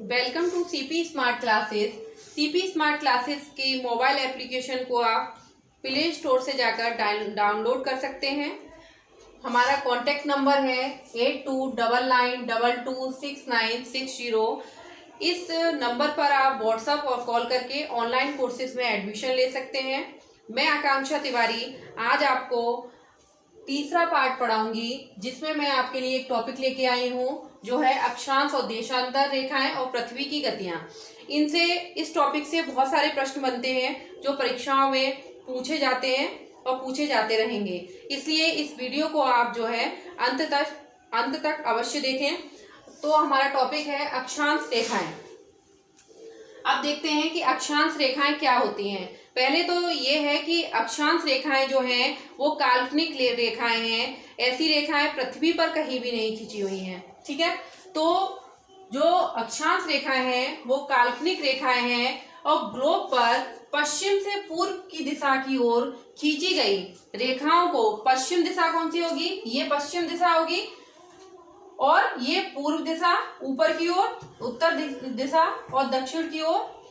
Welcome to CP smart classes. CP smart classes की mobile application को आप play store से जाकर डाउनलोड कर सकते हैं। हमारा कॉन्टैक्ट नंबर है 8299226960। इस नंबर पर आप व्हाट्सएप और कॉल करके ऑनलाइन कोर्सेज में एडमिशन ले सकते हैं। मैं आकांक्षा तिवारी आज आपको तीसरा पार्ट पढ़ाऊंगी, जिसमें मैं आपके लिए एक टॉपिक लेके आई हूँ जो है अक्षांश और देशांतर रेखाएं और पृथ्वी की गतियां। इनसे इस टॉपिक से बहुत सारे प्रश्न बनते हैं जो परीक्षाओं में पूछे जाते हैं और पूछे जाते रहेंगे। इसलिए इस वीडियो को आप जो है अंत तक अवश्य देखें। तो हमारा टॉपिक है अक्षांश रेखाएं। अब देखते हैं कि अक्षांश रेखाएं क्या होती हैं। पहले तो ये है कि अक्षांश रेखाएं जो हैं वो काल्पनिक रेखाएं हैं। ऐसी रेखाएं पृथ्वी पर कहीं भी नहीं खींची हुई हैं, ठीक है। तो जो अक्षांश रेखाएं हैं वो काल्पनिक रेखाएं हैं और ग्लोब पर पश्चिम से पूर्व की दिशा की ओर खींची गई रेखाओं को, पश्चिम दिशा कौन सी होगी, ये पश्चिम दिशा होगी, और ये पूर्व दिशा ऊपर की ओर, उत्तर दिशा, और दक्षिण की ओर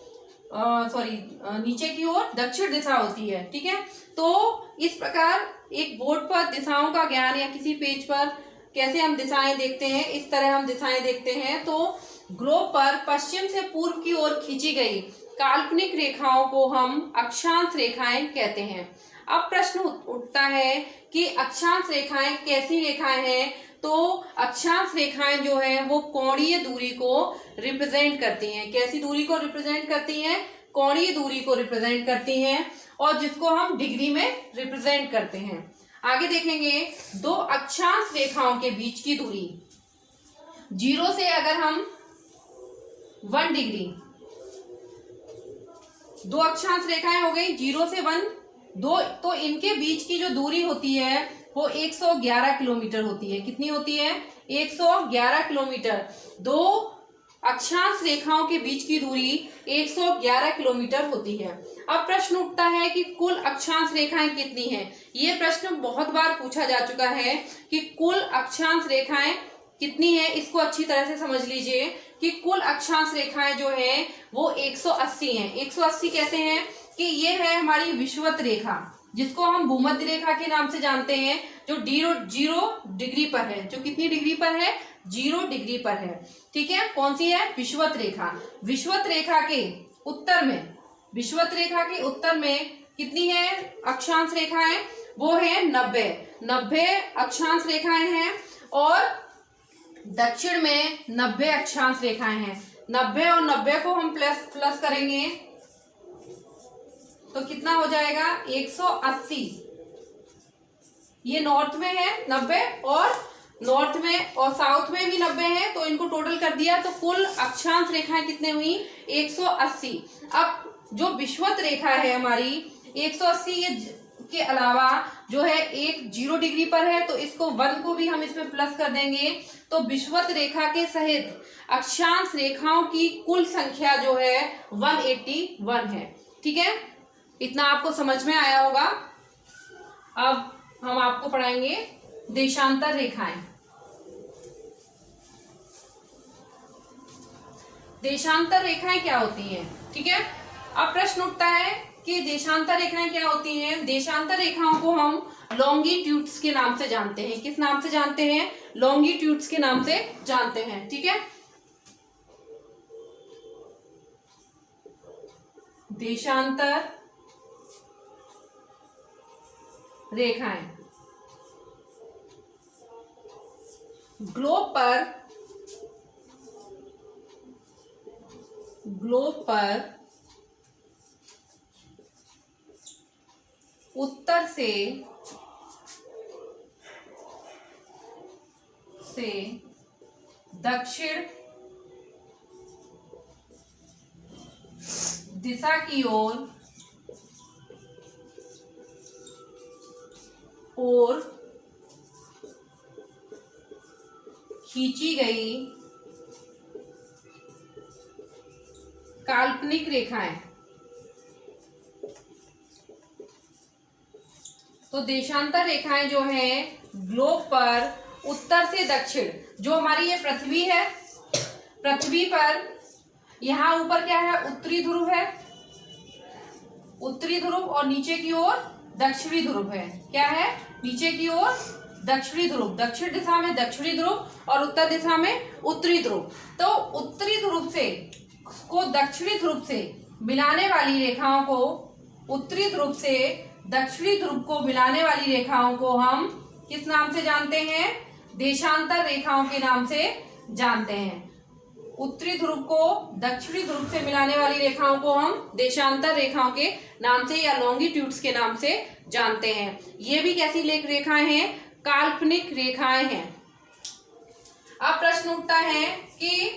नीचे की ओर दक्षिण दिशा होती है, ठीक है। तो इस प्रकार एक बोर्ड पर दिशाओं का ज्ञान या किसी पेज पर कैसे हम दिशाएं देखते हैं, इस तरह हम दिशाएं देखते हैं। तो ग्लोब पर पश्चिम से पूर्व की ओर खींची गई काल्पनिक रेखाओं को हम अक्षांश रेखाएं कहते हैं। अब प्रश्न उठता है कि अक्षांश रेखाएं कैसी रेखाएं हैं। तो अक्षांश रेखाएं जो है वो कोणीय दूरी को रिप्रेजेंट करती हैं। कैसी दूरी को रिप्रेजेंट करती हैं? कोणीय दूरी को रिप्रेजेंट करती हैं, और जिसको हम डिग्री में रिप्रेजेंट करते हैं। आगे देखेंगे दो अक्षांश रेखाओं के बीच की दूरी। 0 से अगर हम 1 डिग्री, दो अक्षांश रेखाएं हो गई 0 से 1, तो इनके बीच की जो दूरी होती है वो 111 किलोमीटर होती है। कितनी होती है? 111 किलोमीटर। दो अक्षांश रेखाओं के बीच की दूरी 111 किलोमीटर होती है। अब प्रश्न उठता है कि कुल अक्षांश रेखाएं कितनी हैं। ये प्रश्न बहुत बार पूछा जा चुका है कि कुल अक्षांश रेखाएं कितनी है। इसको अच्छी तरह से समझ लीजिए कि कुल अक्षांश रेखाएं जो है वो 180 हैं। 180 कहते हैं कि ये है हमारी विषुवत रेखा, जिसको हम भूमध्य रेखा के नाम से जानते हैं, जो 0 डिग्री पर है। जो कितनी डिग्री पर है? 0 डिग्री पर है, ठीक है। कौन सी है? विषुवत रेखा। विषुवत रेखा के उत्तर में कितनी है अक्षांश रेखाएं? वो है 90 अक्षांश रेखाएं हैं, और दक्षिण में 90 अक्षांश रेखाएं हैं। 90 और 90 को हम प्लस करेंगे तो कितना हो जाएगा? 180। ये नॉर्थ में है 90, और नॉर्थ में और साउथ में भी 90 है, तो इनको टोटल कर दिया तो कुल अक्षांश रेखाएं कितने हुई? 180। अब जो विषुवत रेखा है हमारी 180 के अलावा जो है एक 0 डिग्री पर है, तो इसको 1 को भी हम इसमें प्लस कर देंगे। तो विषुवत रेखा के सहित अक्षांश रेखाओं की कुल संख्या जो है 181 है, ठीक है। इतना आपको समझ में आया होगा। अब हम आपको पढ़ाएंगे देशांतर रेखाएं। देशांतर रेखाएं क्या होती हैं, ठीक है। अब प्रश्न उठता है कि देशांतर रेखाएं क्या होती हैं। देशांतर रेखाओं को हम लॉन्गिट्यूड्स के नाम से जानते हैं। किस नाम से जानते हैं? लॉन्गिट्यूड्स के नाम से जानते हैं, ठीक है। देशांतर रेखाएं ग्लोब पर उत्तर से दक्षिण दिशा की ओर खींची गई काल्पनिक रेखाएं। तो देशांतर रेखाएं जो हैं ग्लोब पर उत्तर से दक्षिण, जो हमारी ये पृथ्वी है, पृथ्वी पर यहाँ ऊपर क्या है, उत्तरी ध्रुव है, उत्तरी ध्रुव, और नीचे की ओर दक्षिणी ध्रुव है। क्या है, नीचे की ओर दक्षिणी ध्रुव, दक्षिण दिशा में दक्षिणी ध्रुव और उत्तर दिशा में उत्तरी ध्रुव। तो उत्तरी ध्रुव से को दक्षिणी ध्रुव से मिलाने वाली रेखाओं को, उत्तरी ध्रुव से दक्षिणी ध्रुव को मिलाने वाली रेखाओं को हम किस नाम से जानते हैं, देशांतर रेखाओं के नाम से जानते हैं। उत्तरी ध्रुव को दक्षिणी ध्रुव से मिलाने वाली रेखाओं को हम देशांतर रेखाओं के नाम से या लॉन्गिट्यूड्स के नाम से जानते हैं। ये भी कैसी रेखाएं हैं, काल्पनिक रेखाएं हैं। अब प्रश्न उठता है कि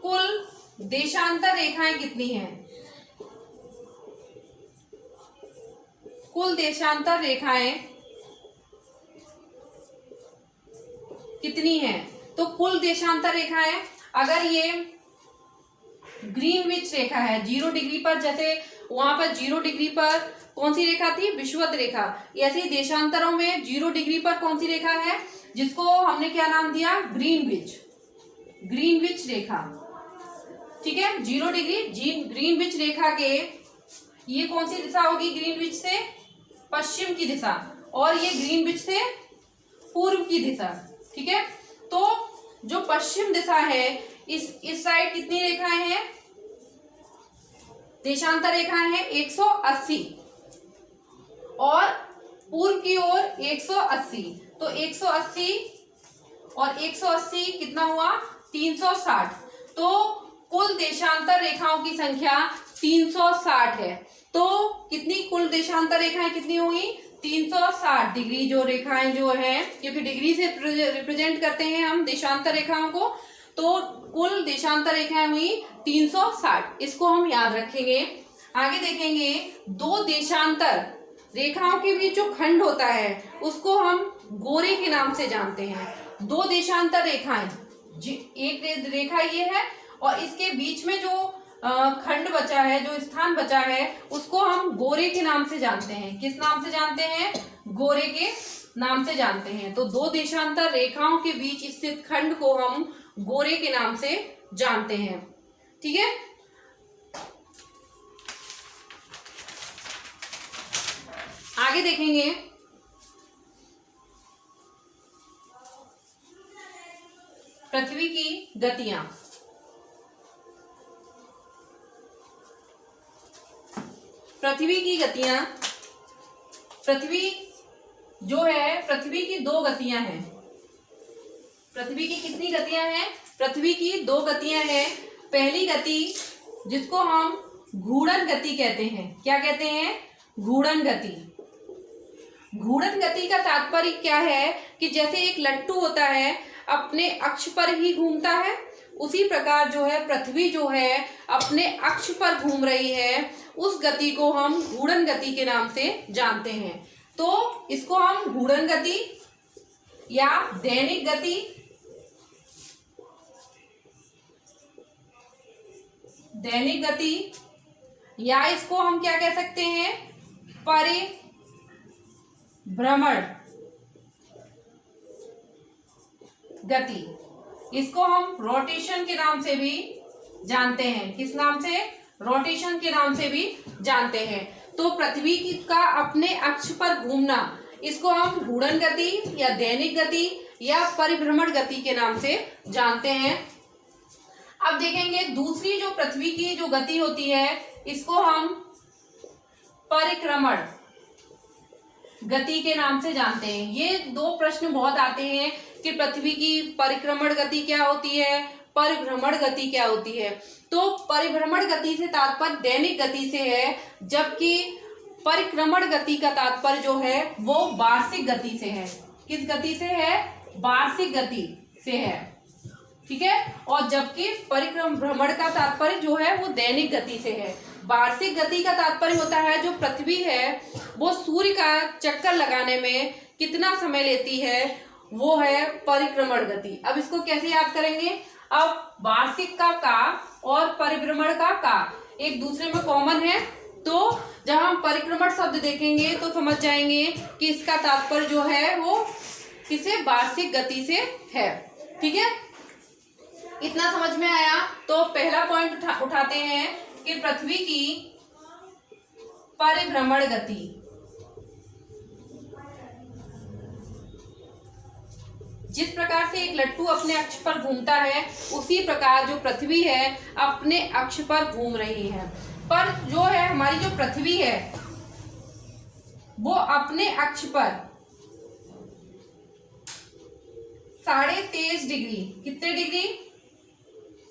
कुल देशांतर रेखाएं कितनी हैं, कुल देशांतर रेखाएं कितनी हैं। तो कुल देशांतर रेखाएं, अगर ये ग्रीनविच रेखा है 0 डिग्री पर, जैसे वहां पर 0 डिग्री पर कौन सी रेखा थी, विषुवत रेखा, ऐसे देशांतरों में 0 डिग्री पर कौन सी रेखा है, जिसको हमने क्या नाम दिया, ग्रीनविच, ग्रीनविच रेखा। ठीक है, 0 डिग्री ग्रीनविच रेखा के ये कौन सी दिशा होगी, ग्रीनविच से पश्चिम की दिशा, और ये ग्रीनविच से पूर्व की दिशा। ठीक है, तो जो पश्चिम दिशा है, इस साइड कितनी रेखाएं हैं, देशांतर रेखाएं हैं 180, और पूर्व की ओर 180। तो 180 और 180 कितना हुआ, 360। तो कुल देशांतर रेखाओं की संख्या 360 है। तो कितनी कुल देशांतर रेखाएं कितनी हुई, 360 डिग्री जो रेखाएं जो है, क्योंकि डिग्री से रिप्रेजेंट करते हैं हम देशांतर रेखाओं को, तो कुल देशांतर रेखाएं हुई 360। इसको हम याद रखेंगे। आगे देखेंगे, दो देशांतर रेखाओं के बीच जो खंड होता है उसको हम गोरे के नाम से जानते हैं। दो देशांतर रेखाएं, एक रेखा ये है और इसके बीच में जो खंड बचा है, जो स्थान बचा है, उसको हम गोरे के नाम से जानते हैं। किस नाम से जानते हैं, गोरे के नाम से जानते हैं। तो दो देशांतर रेखाओं के बीच स्थित खंड को हम गोरे के नाम से जानते हैं। ठीक है, आगे देखेंगे, पृथ्वी की गतियां। पृथ्वी की गतियां, पृथ्वी जो है, पृथ्वी की दो गतियां हैं। पृथ्वी की कितनी गतियां हैं, पृथ्वी की दो गतियां हैं। पहली गति जिसको हम घूर्णन गति कहते हैं, क्या कहते हैं, घूर्णन गति। घूर्णन गति का तात्पर्य क्या है कि जैसे एक लट्टू होता है अपने अक्ष पर ही घूमता है, उसी प्रकार जो है पृथ्वी जो है अपने अक्ष पर घूम रही है, उस गति को हम घूर्णन गति के नाम से जानते हैं। तो इसको हम घूर्णन गति या दैनिक गति, दैनिक गति, या इसको हम क्या कह सकते हैं, परिभ्रमण गति। इसको हम रोटेशन के नाम से भी जानते हैं। किस नाम से, रोटेशन के नाम से भी जानते हैं। तो पृथ्वी का अपने अक्ष पर घूमना, इसको हम घूर्णन गति या दैनिक गति या परिभ्रमण गति के नाम से जानते हैं। अब देखेंगे दूसरी जो पृथ्वी की जो गति होती है, इसको हम परिक्रमण गति के नाम से जानते हैं। ये दो प्रश्न बहुत आते हैं कि पृथ्वी की परिक्रमण गति क्या होती है, परिभ्रमण गति क्या होती है। तो परिभ्रमण गति से तात्पर्य दैनिक गति से है, जबकि परिक्रमण गति का तात्पर्य जो है वो वार्षिक गति से है। किस गति से है, वार्षिक गति से है। ठीक है, और जबकि परिक्रमण का तात्पर्य जो है वो दैनिक गति से है। वार्षिक गति का तात्पर्य होता है जो पृथ्वी है वो सूर्य का चक्कर लगाने में कितना समय लेती है, वो है परिक्रमण गति। अब इसको कैसे याद करेंगे, अब वार्षिक का और परिभ्रमण का एक दूसरे में कॉमन है, तो जब हम परिक्रमण शब्द देखेंगे तो समझ जाएंगे कि इसका तात्पर्य जो है वो किसे, वार्षिक गति से है। ठीक है, इतना समझ में आया? तो पहला पॉइंट उठाते हैं कि पृथ्वी की परिभ्रमण गति। जिस प्रकार से एक लट्टू अपने अक्ष पर घूमता है, उसी प्रकार जो पृथ्वी है अपने अक्ष पर घूम रही है। पर जो है हमारी जो पृथ्वी है वो अपने अक्ष पर 23.5 डिग्री, कितने डिग्री?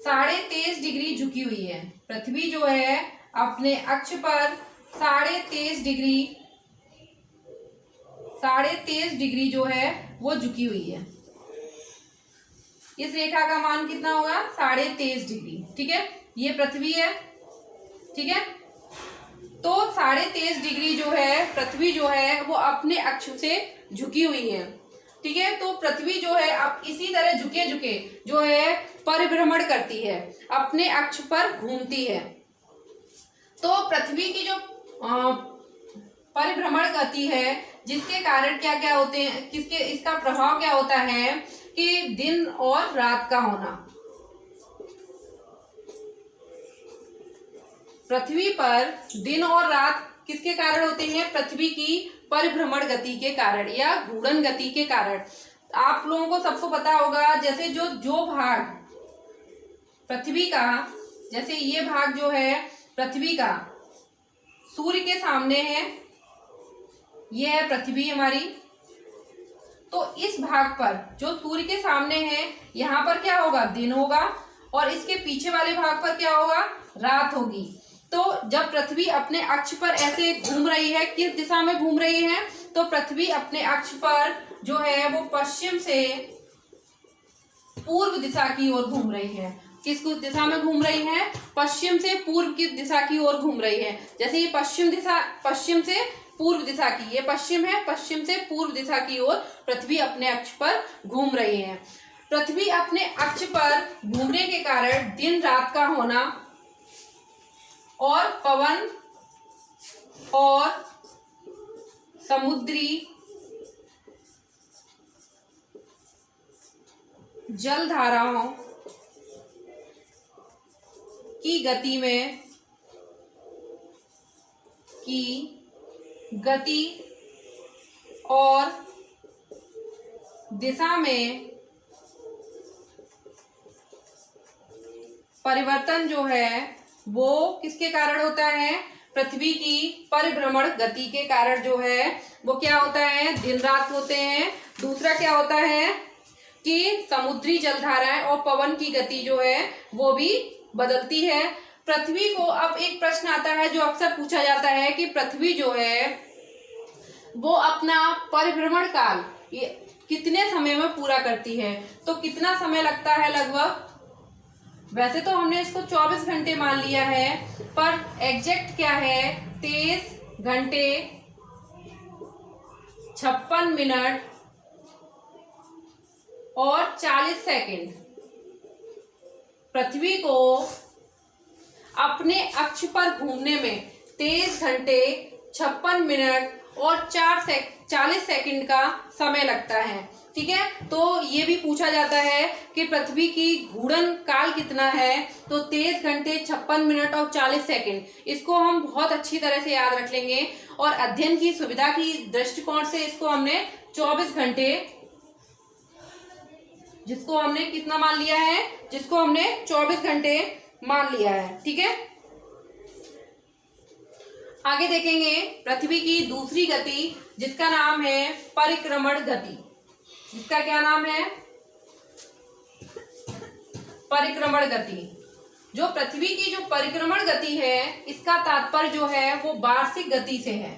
23.5 डिग्री झुकी हुई है। पृथ्वी जो है अपने अक्ष पर 23.5 डिग्री जो है वो झुकी हुई है। इस रेखा का मान कितना होगा? 23.5 डिग्री। ठीक है, ये पृथ्वी है। ठीक है, तो 23.5 डिग्री जो है पृथ्वी जो है वो अपने अक्ष से झुकी हुई है। ठीक है, तो पृथ्वी जो है अब इसी तरह झुके झुके जो है परिभ्रमण करती है, अपने अक्ष पर घूमती है। तो पृथ्वी की जो परिभ्रमण गति है, जिसके कारण क्या क्या होते हैं, इसका प्रभाव क्या होता है कि दिन और रात का होना। पृथ्वी पर दिन और रात किसके कारण होते हैं? पृथ्वी की परिभ्रमण गति के कारण या घूर्णन गति के कारण। आप लोगों को सबको पता होगा, जैसे जो भाग पृथ्वी का, जैसे ये भाग जो है पृथ्वी का सूर्य के सामने है, ये है पृथ्वी हमारी। तो इस भाग पर जो सूर्य के सामने है, यहाँ पर क्या होगा? दिन होगा, और इसके पीछे वाले भाग पर क्या होगा? रात होगी। तो जब पृथ्वी अपने अक्ष पर ऐसे घूम रही है, किस दिशा में घूम रही है? तो पृथ्वी अपने अक्ष पर जो है वो पश्चिम से पूर्व दिशा की ओर घूम रही है। किस दिशा में घूम रही है? पश्चिम से पूर्व की दिशा की ओर घूम रही है। जैसे ये पश्चिम से पूर्व दिशा की, ये पश्चिम है, पश्चिम से पूर्व दिशा की ओर पृथ्वी अपने अक्ष पर घूम रही है। पृथ्वी अपने अक्ष पर घूमने के कारण दिन रात का होना और पवन और समुद्री जल धाराओं की गति और दिशा में परिवर्तन जो है वो किसके कारण होता है? पृथ्वी की परिभ्रमण गति के कारण जो है वो क्या होता है? दिन रात होते हैं। दूसरा क्या होता है कि समुद्री जलधाराएं और पवन की गति जो है वो भी बदलती है। पृथ्वी को अब एक प्रश्न आता है जो अक्सर पूछा जाता है कि पृथ्वी जो है वो अपना परिभ्रमण काल ये कितने समय में पूरा करती है? तो कितना समय लगता है लगभग? वैसे तो हमने इसको 24 घंटे मान लिया है, पर एग्जैक्ट क्या है? 23 घंटे 56 मिनट और 40 सेकंड पृथ्वी को अपने अक्ष पर घूमने में 23 घंटे 56 मिनट और 40 सेकंड का समय लगता है। ठीक है, तो ये भी पूछा जाता है कि पृथ्वी की घूर्णन काल कितना है? तो 23 घंटे 56 मिनट और 40 सेकंड। इसको हम बहुत अच्छी तरह से याद रख लेंगे, और अध्ययन की सुविधा की दृष्टिकोण से इसको हमने 24 घंटे, जिसको हमने कितना मान लिया है? जिसको हमने 24 घंटे मान लिया है। ठीक है, आगे देखेंगे पृथ्वी की दूसरी गति, जिसका नाम है परिक्रमण गति। जिसका क्या नाम है? परिक्रमण गति। जो पृथ्वी की जो परिक्रमण गति है, इसका तात्पर्य जो है वो वार्षिक गति से है।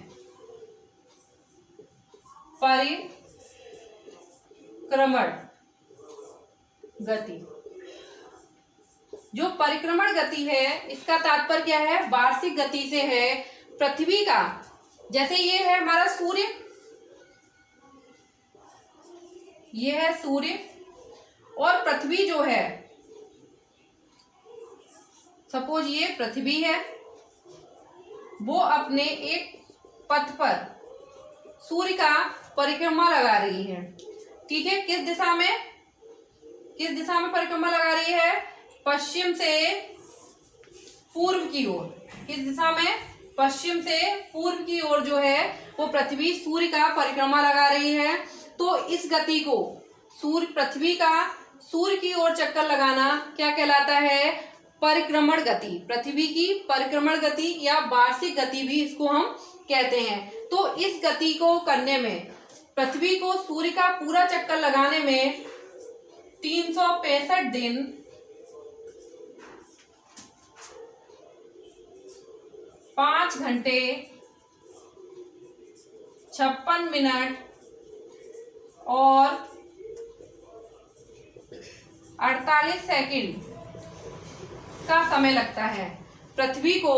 परिक्रमण गति, जो परिक्रमण गति है इसका तात्पर्य क्या है? वार्षिक गति से है। पृथ्वी का, जैसे ये है हमारा सूर्य, ये है सूर्य, और पृथ्वी जो है, सपोज ये पृथ्वी है, वो अपने एक पथ पर सूर्य का परिक्रमा लगा रही है। ठीक है, किस दिशा में? किस दिशा में परिक्रमा लगा रही है? पश्चिम से पूर्व की ओर। किस दिशा में? पश्चिम से पूर्व की ओर जो है वो पृथ्वी सूर्य का परिक्रमा लगा रही है। तो इस गति को पृथ्वी का सूर्य की ओर चक्कर लगाना क्या कहलाता है? परिक्रमण गति। पृथ्वी की परिक्रमण गति या वार्षिक गति भी इसको हम कहते हैं। तो इस गति को करने में, पृथ्वी को सूर्य का पूरा चक्कर लगाने में 365 दिन 5 घंटे 56 मिनट और 48 सेकंड का समय लगता है। पृथ्वी को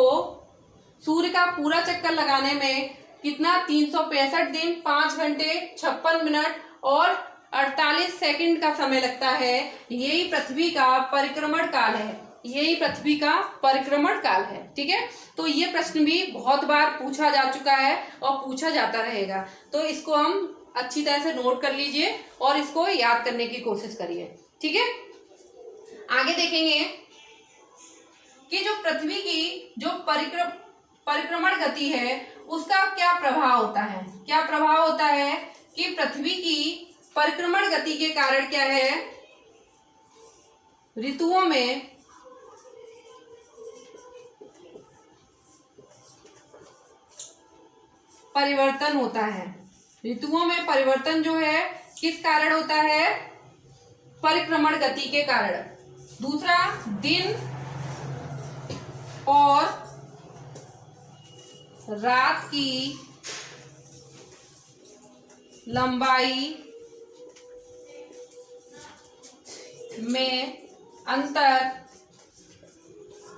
सूर्य का पूरा चक्कर लगाने में कितना? 365 दिन 5 घंटे 56 मिनट और 48 सेकंड का समय लगता है। यही पृथ्वी का परिक्रमण काल है। यही पृथ्वी का परिक्रमण काल है। ठीक है, तो ये प्रश्न भी बहुत बार पूछा जा चुका है और पूछा जाता रहेगा। तो इसको हम अच्छी तरह से नोट कर लीजिए और इसको याद करने की कोशिश करिए। ठीक है, आगे देखेंगे कि जो पृथ्वी की जो परिक्रमण गति है उसका क्या प्रभाव होता है। क्या प्रभाव होता है कि पृथ्वी की परिक्रमण गति के कारण क्या है? ऋतुओं में परिवर्तन होता है। ऋतुओं में परिवर्तन जो है किस कारण होता है? परिक्रमण गति के कारण। दूसरा, दिन और रात की लंबाई में अंतर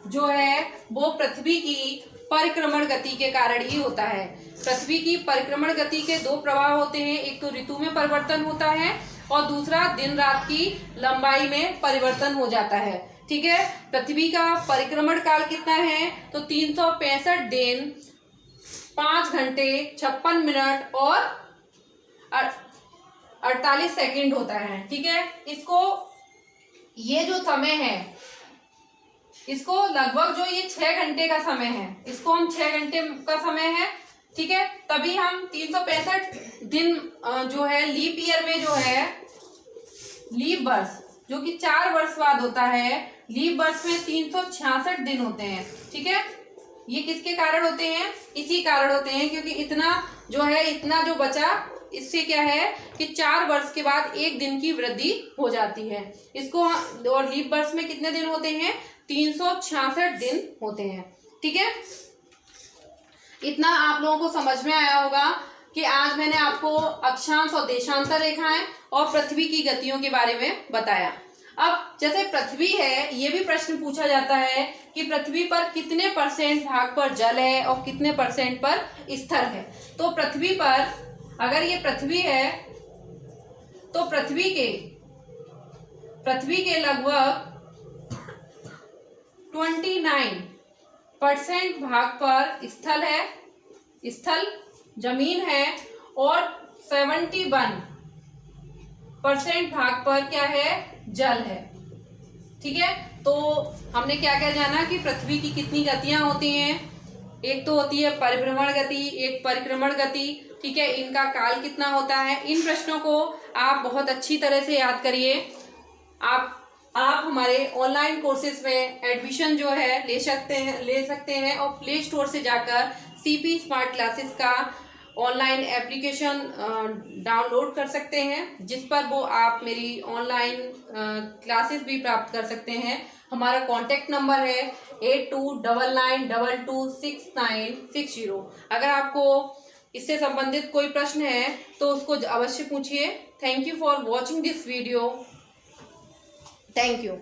जो है वो पृथ्वी की परिक्रमण गति के कारण ही होता है। पृथ्वी की परिक्रमण गति के दो प्रभाव होते हैं, एक तो ऋतु में परिवर्तन होता है और दूसरा दिन रात की लंबाई में परिवर्तन हो जाता है। ठीक है, पृथ्वी का परिक्रमण काल कितना है? तो 365 दिन 5 घंटे 56 मिनट और 48 सेकंड होता है। ठीक है, इसको ये जो समय है इसको लगभग जो ये 6 घंटे का समय है, इसको हम 6 घंटे का समय है। ठीक है, तभी हम 365 दिन जो है लीप ईयर में जो है लीप वर्ष जो कि 4 वर्ष बाद होता है, लीप वर्ष में 366 दिन होते हैं। ठीक है, ये किसके कारण होते हैं? इसी कारण होते हैं क्योंकि इतना जो बचा, इससे क्या है कि 4 वर्ष के बाद 1 दिन की वृद्धि हो जाती है इसको। और लीप वर्ष में कितने दिन होते हैं? 366 दिन होते हैं। ठीक है, इतना आप लोगों को समझ में आया होगा कि आज मैंने आपको अक्षांश और देशांतर रेखाएं और पृथ्वी की गतियों के बारे में बताया। अब जैसे पृथ्वी है, ये भी प्रश्न पूछा जाता है कि पृथ्वी पर कितने % भाग पर जल है और कितने % पर स्थल है। तो पृथ्वी पर अगर ये पृथ्वी है तो पृथ्वी के लगभग 29% भाग पर स्थल जमीन है और 71% भाग पर क्या है? जल है। ठीक है, तो हमने क्या क्या जाना कि पृथ्वी की कितनी गतियां होती हैं। एक तो होती है परिभ्रमण गति, एक परिक्रमण गति। ठीक है, इनका काल कितना होता है। इन प्रश्नों को आप बहुत अच्छी तरह से याद करिए। आप हमारे ऑनलाइन कोर्सेज में एडमिशन जो है ले सकते हैं और प्ले स्टोर से जाकर सीपी स्मार्ट क्लासेस का ऑनलाइन एप्लीकेशन डाउनलोड कर सकते हैं, जिस पर वो आप मेरी ऑनलाइन क्लासेस भी प्राप्त कर सकते हैं। हमारा कॉन्टैक्ट नंबर है 8299226960। अगर आपको इससे संबंधित कोई प्रश्न है तो उसको अवश्य पूछिए। Thank you for watching this video. Thank you.